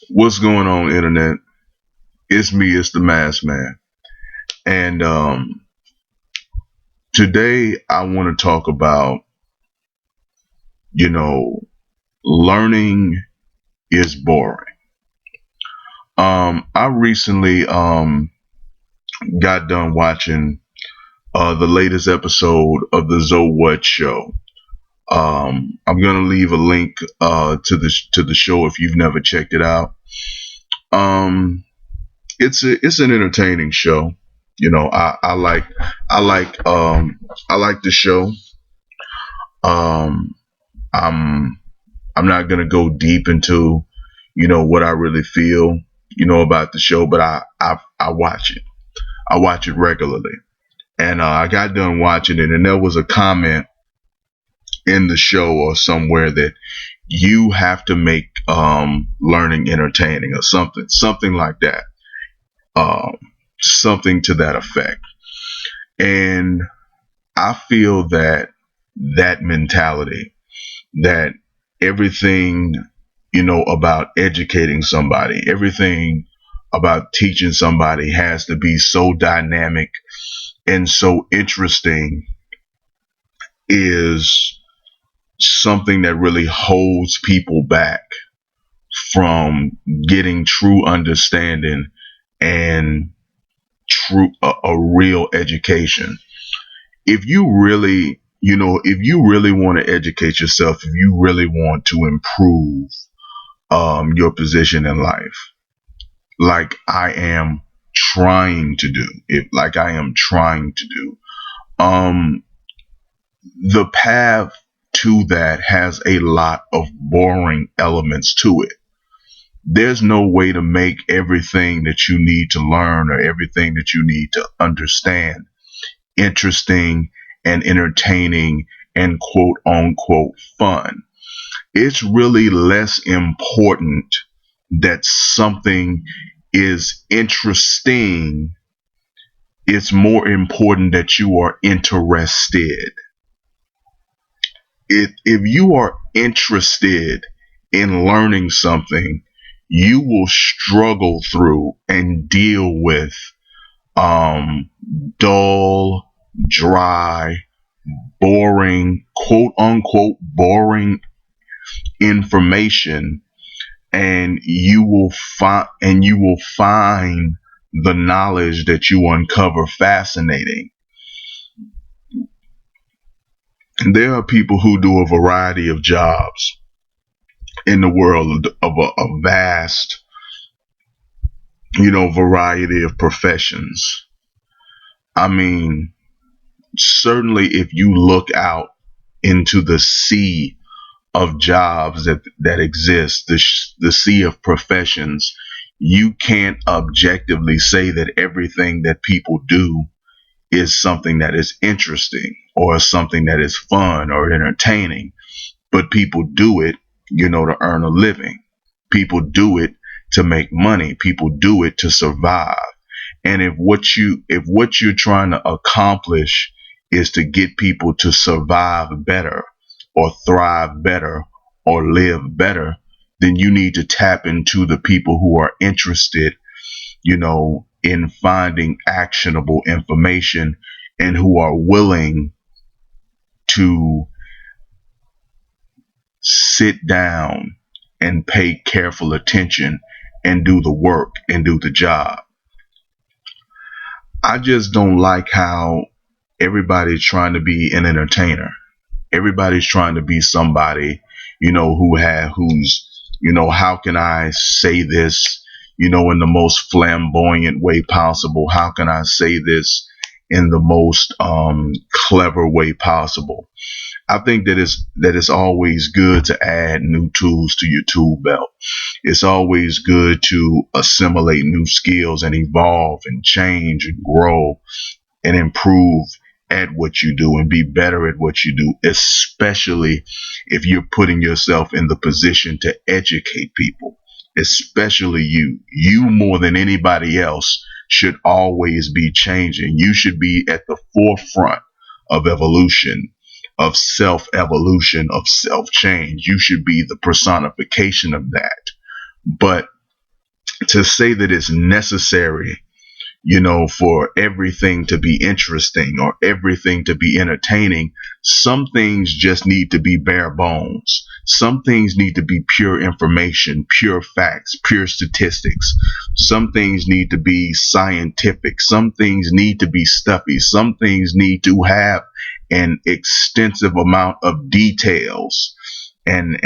What's going on, internet? It's me, it's the Mask Man. And today I want to talk about, you know, learning is boring. I recently got done watching the latest episode of the So What show. I'm gonna leave a link to the show if you've never checked it out. Um, it's an entertaining show. I like the show. Um, I'm I'm not gonna go deep into what I really feel about the show, but I watch it. I watch it regularly, and I got done watching it, and there was a comment in the show or somewhere that you have to make learning entertaining or something like that, um, something to that effect. And I feel that that mentality, that everything, about educating somebody, everything about teaching somebody has to be so dynamic and so interesting, is something that really holds people back from getting true understanding and a real education. If you really want to educate yourself, if you really want to improve your position in life, like I am trying to do, um, the path to that has a lot of boring elements to it. There's no way to make everything that you need to learn or everything that you need to understand interesting and entertaining and quote unquote fun. It's really less important that something is interesting. It's more important that you are interested. If you are interested in learning something, you will struggle through and deal with um, dull, dry, boring, quote unquote boring information, and you will find the knowledge that you uncover fascinating. There are people who do a variety of jobs in the world of a vast, variety of professions. I mean, certainly if you look out into the sea of jobs that exist, the sea of professions, you can't objectively say that everything that people do is something that is interesting or something that is fun or entertaining. But people do it, to earn a living. People do it to make money. People do it to survive. And if what you're trying to accomplish is to get people to survive better or thrive better or live better, then you need to tap into the people who are interested, in finding actionable information and who are willing to sit down and pay careful attention and do the work and do the job. I just don't like how everybody's trying to be an entertainer. Everybody's trying to be somebody, how can I say this, in the most flamboyant way possible? How can I say this in the most clever way possible? I think that it's always good to add new tools to your tool belt. It's always good to assimilate new skills and evolve and change and grow and improve at what you do and be better at what you do, especially if you're putting yourself in the position to educate people, especially you. You more than anybody else should always be changing. You should be at the forefront of evolution, of self change. You should be the personification of that. But to say that it's necessary, for everything to be interesting or everything to be entertaining. Some things just need to be bare bones. Some things need to be pure information, pure facts, pure statistics. Some things need to be scientific. Some things need to be stuffy. Some things need to have an extensive amount of details. And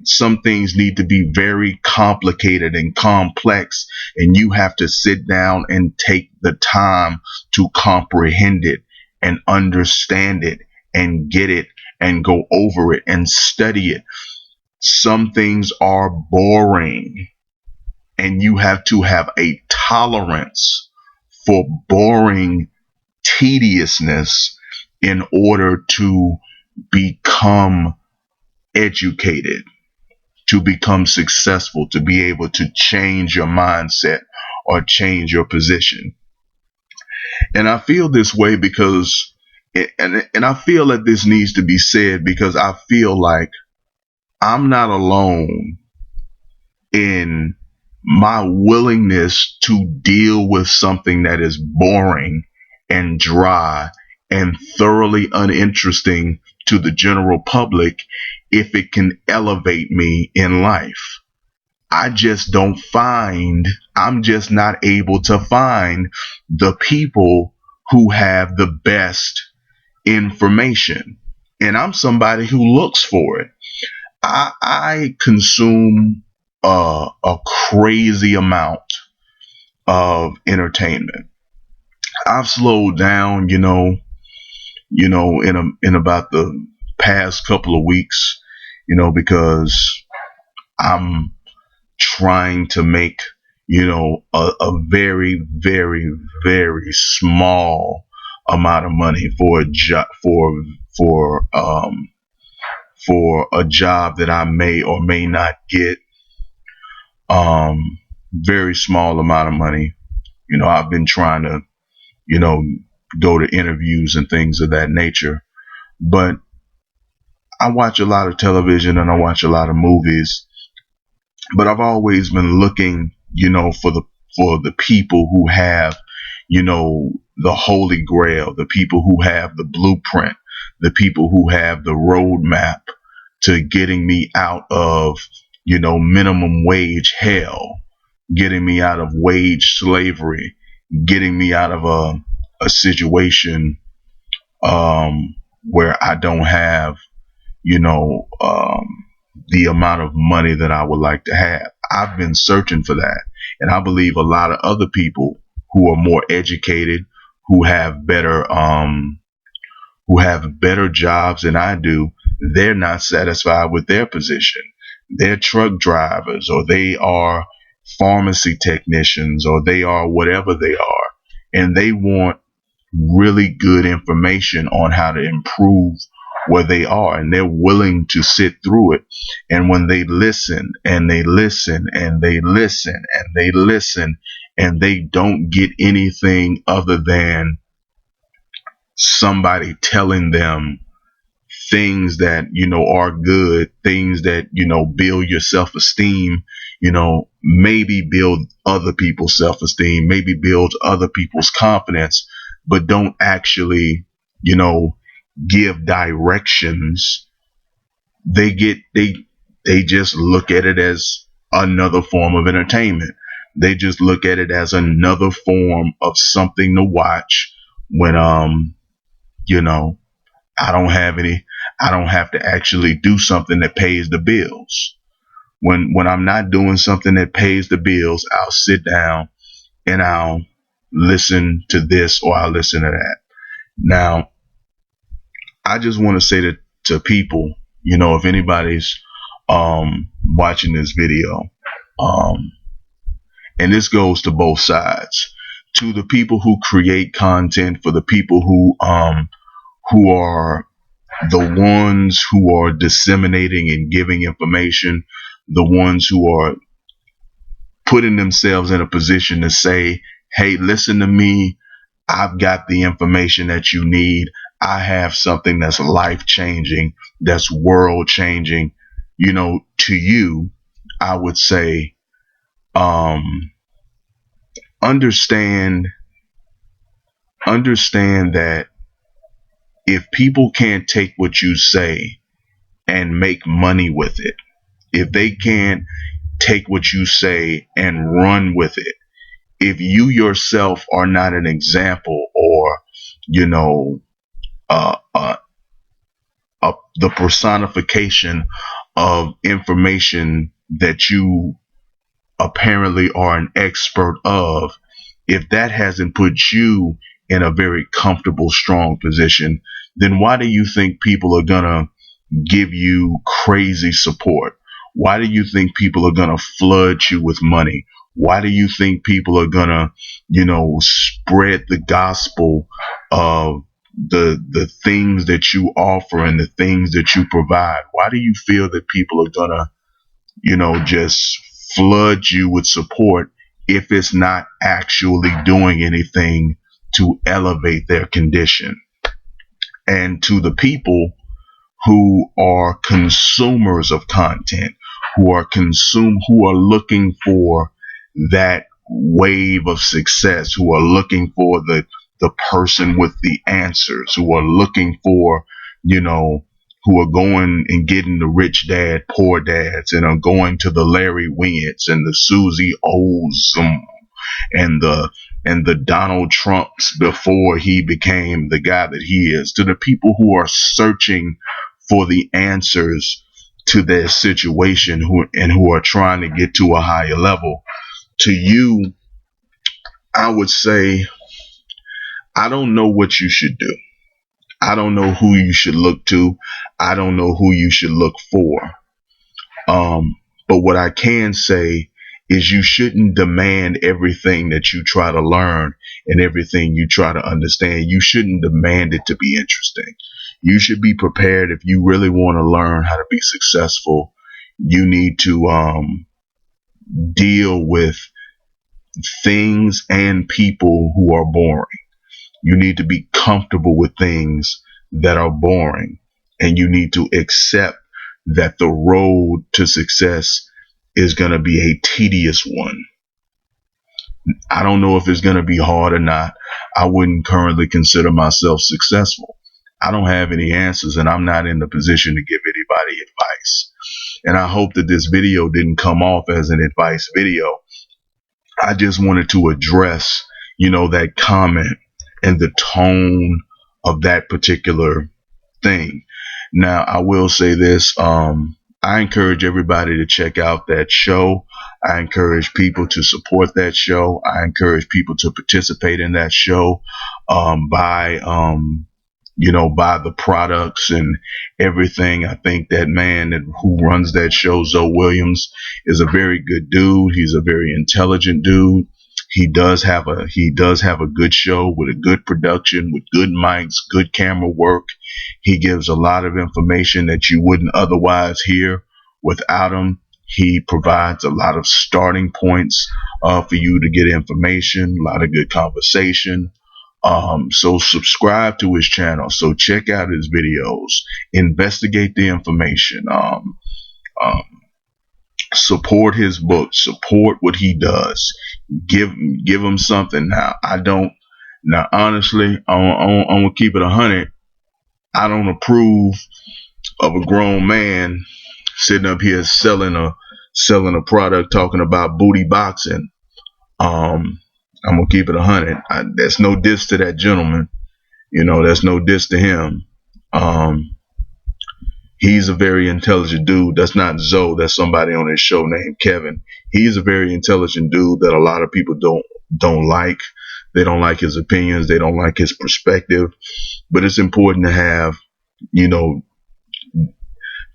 some things need to be very complicated and complex, and you have to sit down and take the time to comprehend it and understand it and get it and go over it and study it. Some things are boring, and you have to have a tolerance for boring tediousness in order to become educated, to become successful, to be able to change your mindset or change your position. And I feel this way because, and I feel that this needs to be said because I feel like I'm not alone in my willingness to deal with something that is boring and dry and thoroughly uninteresting to the general public if it can elevate me in life. I'm just not able to find the people who have the best information. And I'm somebody who looks for it. I consume a crazy amount of entertainment. I've slowed down, in about the past couple of weeks, because I'm trying to make, a very, very, very small amount of money for a job, for a job that I may or may not get. Very small amount of money. I've been trying to, go to interviews and things of that nature. But I watch a lot of television and I watch a lot of movies. But I've always been looking, for the people who have, the holy grail, the people who have the blueprint, the people who have the roadmap to getting me out of, minimum wage hell, getting me out of wage slavery, getting me out of a situation where I don't have, the amount of money that I would like to have. I've been searching for that. And I believe a lot of other people who are more educated, who have better jobs than I do, they're not satisfied with their position. They're truck drivers, or they are pharmacy technicians, or they are whatever they are. And they want really good information on how to improve where they are, and they're willing to sit through it. And when they listen and they listen and they listen and they listen and they don't get anything other than somebody telling them things that are good, things that build your self-esteem, maybe build other people's self-esteem, maybe build other people's confidence, but don't actually give directions. They just look at it as another form of entertainment. They just look at it as another form of something to watch when I don't have to actually do something that pays the bills. When I'm not doing something that pays the bills, I'll sit down and I'll listen to this or I'll listen to that. Now, I just want to say to people, if anybody's watching this video, and this goes to both sides, to the people who create content, for the people who are the ones who are disseminating and giving information, the ones who are putting themselves in a position to say, hey, listen to me. I've got the information that you need. I have something that's life changing, that's world changing. To you, I would say, um, understand understand that if people can't take what you say and make money with it, if they can't take what you say and run with it, if you yourself are not an example, or you know uh, uh, the personification of information that you apparently are an expert of, if that hasn't put you in a very comfortable, strong position, then why do you think people are gonna give you crazy support? Why do you think people are going to flood you with money? Why do you think people are going to, spread the gospel of the things that you offer and the things that you provide? Why do you feel that people are going to, just flood you with support if it's not actually doing anything to elevate their condition? And to the people who are consumers of content, who are looking for that wave of success, who are looking for the person with the answers, who are looking for, you know, who are going and getting the rich dad, poor dads, and are going to the Larry Wingetts and the Susie Olsen and the Donald Trumps before he became the guy that he is, to the people who are searching for the answers to their situation, who are trying to get to a higher level. To you, I would say, I don't know what you should do. I don't know who you should look to. I don't know who you should look for. But what I can say is you shouldn't demand everything that you try to learn and everything you try to understand. You shouldn't demand it to be interesting. You should be prepared. If you really want to learn how to be successful, you need to deal with things and people who are boring. You need to be comfortable with things that are boring, and you need to accept that the road to success is going to be a tedious one. I don't know if it's going to be hard or not. I wouldn't currently consider myself successful. I don't have any answers, and I'm not in the position to give anybody advice. And I hope that this video didn't come off as an advice video. I just wanted to address, that comment and the tone of that particular thing. Now, I will say this. I encourage everybody to check out that show. I encourage people to support that show. I encourage people to participate in that show, by buy the products and everything. I think that man who runs that show, Zoe Williams, is a very good dude. He's a very intelligent dude. He does have a good show with a good production, with good mics, good camera work. He gives a lot of information that you wouldn't otherwise hear without him. He provides a lot of starting points for you to get information, a lot of good conversation. So subscribe to his channel. So check out his videos, investigate the information, um, support his book, support what he does. Give him something. Now honestly, I'm gonna keep it 100. I don't approve of a grown man sitting up here selling a product talking about booty boxing. I'm gonna keep it 100. That's no diss to that gentleman. That's no diss to him. He's a very intelligent dude. That's not Zoe. That's somebody on his show named Kevin. He's a very intelligent dude that a lot of people don't like. They don't like his opinions. They don't like his perspective. But it's important to have,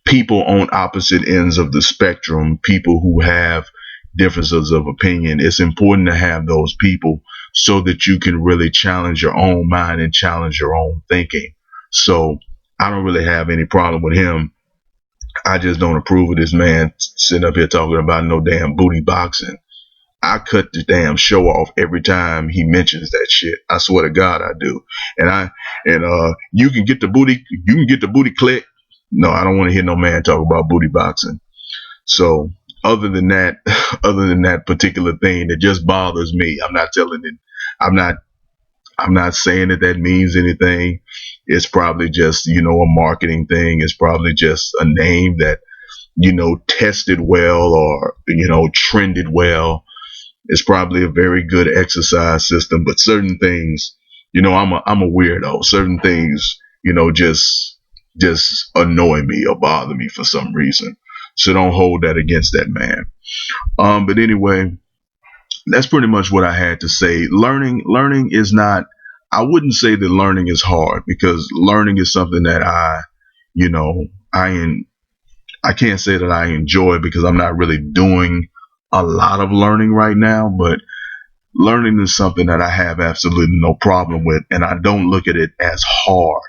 people on opposite ends of the spectrum, people who have differences of opinion. It's important to have those people so that you can really challenge your own mind and challenge your own thinking. So I don't really have any problem with him. I just don't approve of this man sitting up here talking about no damn booty boxing. I cut the damn show off every time he mentions that shit. I swear to God, I do. And you can get the booty click. No, I don't want to hear no man talk about booty boxing. So other than that, other than that particular thing that just bothers me, I'm not telling it. I'm not. I'm not saying that that means anything. It's probably just, a marketing thing. It's probably just a name that, tested well or, trended well. It's probably a very good exercise system, but certain things, I'm a weirdo. Certain things, just annoy me or bother me for some reason. So don't hold that against that man. But anyway, that's pretty much what I had to say. Learning is not, I wouldn't say that learning is hard, because learning is something that you know, I can't say that I enjoy, because I'm not really doing a lot of learning right now, but learning is something that I have absolutely no problem with, and I don't look at it as hard,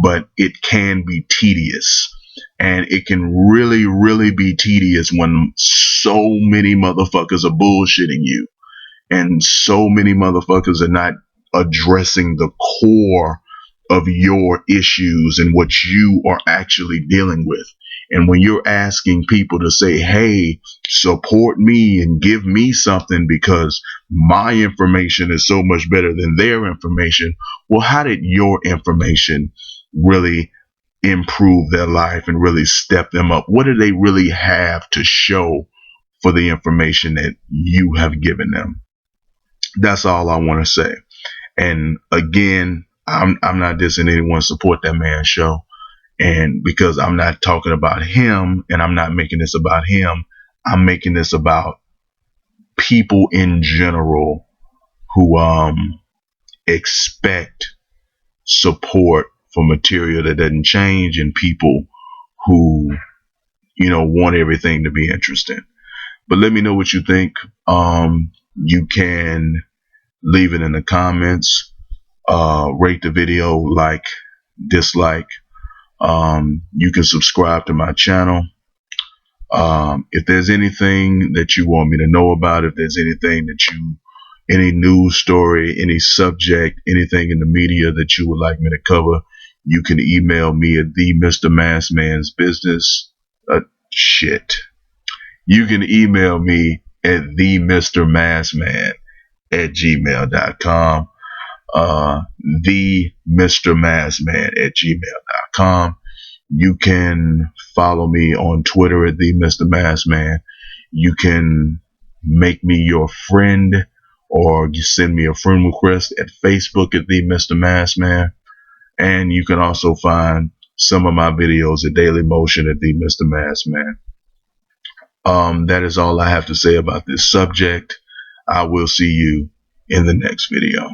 but it can be tedious. And it can really, really be tedious when so many motherfuckers are bullshitting you, and so many motherfuckers are not addressing the core of your issues and what you are actually dealing with. And when you're asking people to say, hey, support me and give me something because my information is so much better than their information, well, how did your information really improve their life and really step them up? What do they really have to show for the information that you have given them? That's all I want to say. And again, I'm not dissing anyone. Support that man's show. And because I'm not talking about him, and I'm not making this about him, I'm making this about people in general who expect support for material that doesn't change, and people who want everything to be interesting. But let me know what you think. You can leave it in the comments. Rate the video, like, dislike. You can subscribe to my channel. If there's anything that you want me to know about, if there's anything that any news story, any subject, anything in the media that you would like me to cover, you can email me at the Mr. Massman's Business. Shit. You can email me at the Mr. Massman at gmail.com. The Mr. Massman at gmail.com. You can follow me on Twitter at the Mr. Massman. You can make me your friend, or you send me a friend request at Facebook at the Mr. Massman. And you can also find some of my videos at Daily Motion at the Mr. Massman. That is all I have to say about this subject. I will see you in the next video.